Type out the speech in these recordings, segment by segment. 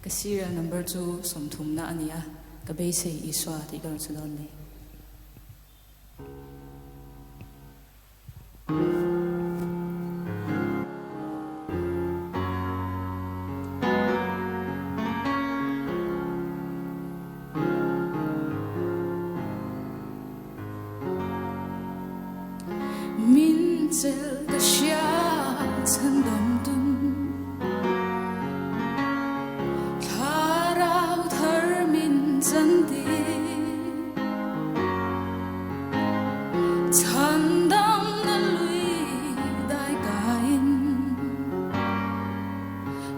cái serial number 2 Chhandamna ania cái beisei Isua thì cái sự đó này min chelh cái xia Chhandamtu'n Thlarau thar min zanti Chhandamna lui dai kain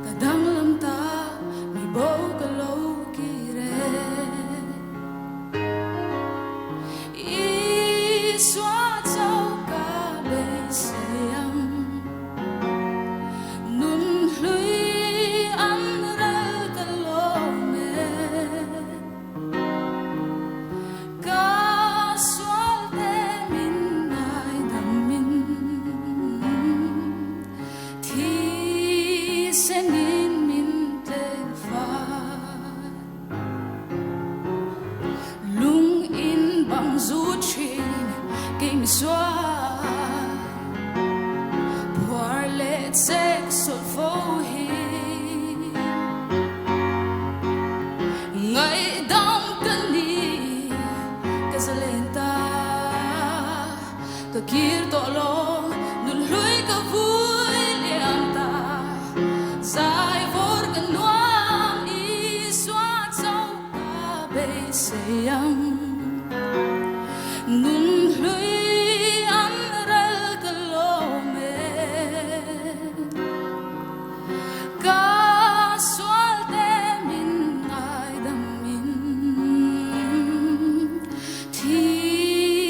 ka danglam ta Mibo ka lo kire Isua cauh ka beisei Nunhlui sualte min ngaidamin Thisenin min thlengfai Lungin bằng du chin cái Misual Phuar le cheksawlh hian Ngaihdam zalen ka kir to lo Nunhlui ka vui liang ta sai vawr ka nuam Isua cauh ka beisei Nunhlui ka lawm ka sualte min ngaidamin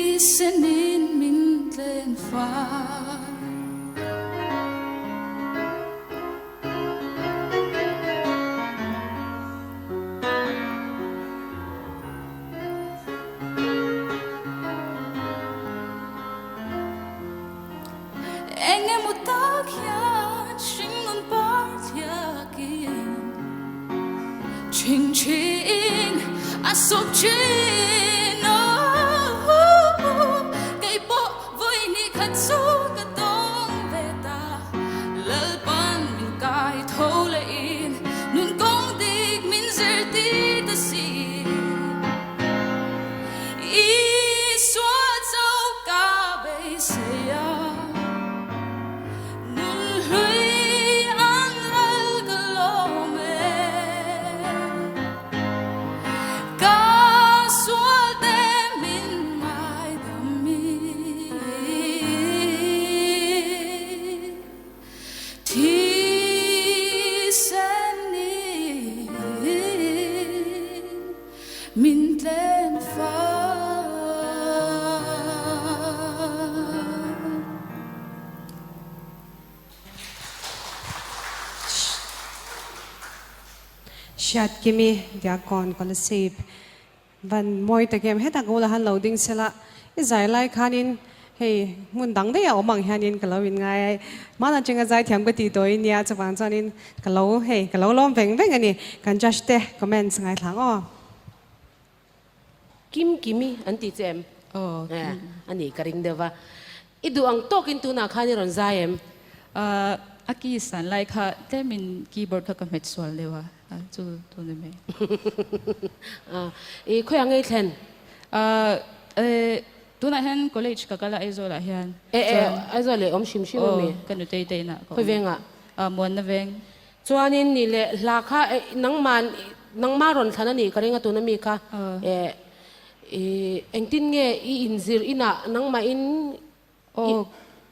Thisenin min thlengfai emaw tak hian shingun parthiakin ching ching asok chin cái bộ với ni khát số cái tông về ta Lalpan Min cái thâu lên nun công địch min giờ ti ta si Isua cauh ka beisei Nunhlui ka lawm ka sualte min ngaidamin Thisenin min thlengfai Lalhriatkimi diakon Kolasib van moi takem heta gola han loading sela izai lai khanin hey mun dang de ya omang hianin kalawin ngai mana chinga zai thiam ka ti toi nia chawang chanin kalo hey kalo lom veng veng ani kan just te comments ngai thlang o kimi anti chem ani karing deva idu ang tokin tu na khani ron zaem aki san lai kha te min keyboard ka Misual lewa chu tu ne me e khoyang ngai thlen tu na hian college ka kala Izo la hian azole om shim shim me kan nu te te na khoi venga mon na veng chuanin ni le la kha nangma ron thana ni karinga tu na mi kha engtin nge I inzir ina nangma in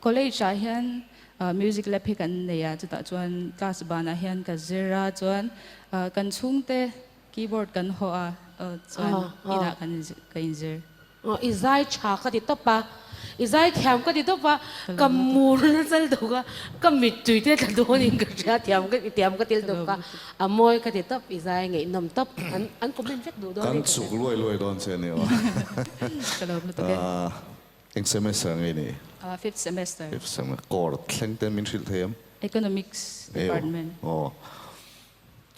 college a hian music lab hi kan neya chuta chuan class bana hian ka zira chuan kan chungte keyboard kan ho a chuan ina kan inzir izai cha ka ti topa izai thiam ka ti topa kamur na chal doga kamit tuite ta do ning ka thiam ka til doka amoi ka ti top izai ngei nom top an ko ben vek do do kan chuk loi don che ne wa eng semester ngai ni fifth semester core thlengten min thil them economics department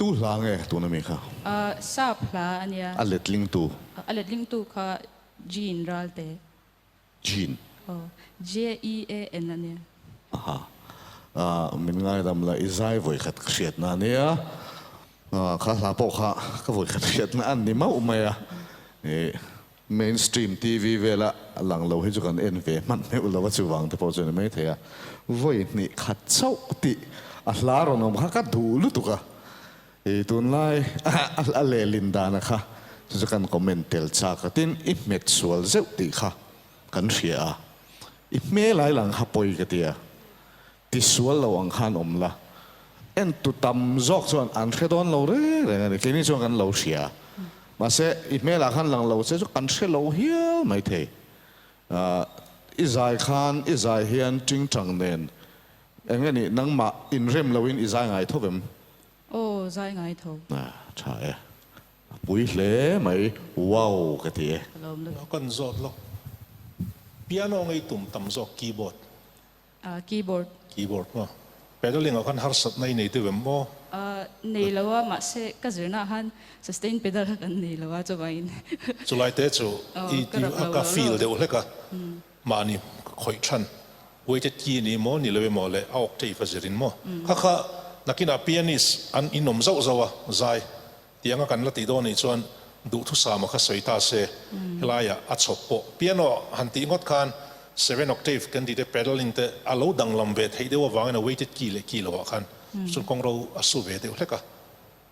tu lang eh tu na mi kha sa phla ania aletling tu aletling tu kha jean ralte jean JEAN ania aha min ngaidam la izai voi khat khriat na nia kha la po kha ka voi khat khriat na an ni mau maya mainstream TV vela lang lo hi chu kan en ve man me ulo chu wang te po chu mai thea voi ni khat chau ti a hlaro nom kha ka du lu tu ka tun lai a le linda na kha chu kan commentel cha ka tin I Misual zeu ti kha kan hria I me lai lang ha poi ka tia Thisenin lo ang khan om la en tu tam zok chuan an khedon lo re re ke ni chuan kan lo hria mà sẽ ít mấy là khăn lằng lâu sẽ cho cảnh sẽ lâu hiếu mấy thế Isai khan Isai hian chính chẳng nên anh ấy nang mà in rem lâu in Isai ngày thôi em zai ngai tho trời bùi lẽ mấy wow cái gì con giọt lo piano ngay tụm tầm giọt keyboard mà pedaling ở con har sat này từ em mo nei lawa ma se ka zirna han sustain pedal kan nei lawa cho bain sualte chu I ka feel de ole ka mani khoi than weighted key ni mo ni lewe mo le octave fazirin mo kha nakina pianist an inom zau zawa zai tianga kan la ti do ni chuan du thu sa ma kha soita se helaya a chopo piano han ti ngot khan 7 octave kan di de pedaling te alo danglam ve thei de wa wang na weighted key le key lo khan sun kong ro asu ve de ole ka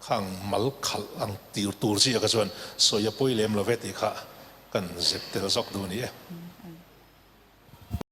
khang mal khal ang tir tur chi ka chuan so ya poi lem lo ve ti kha kan zep te zok du ni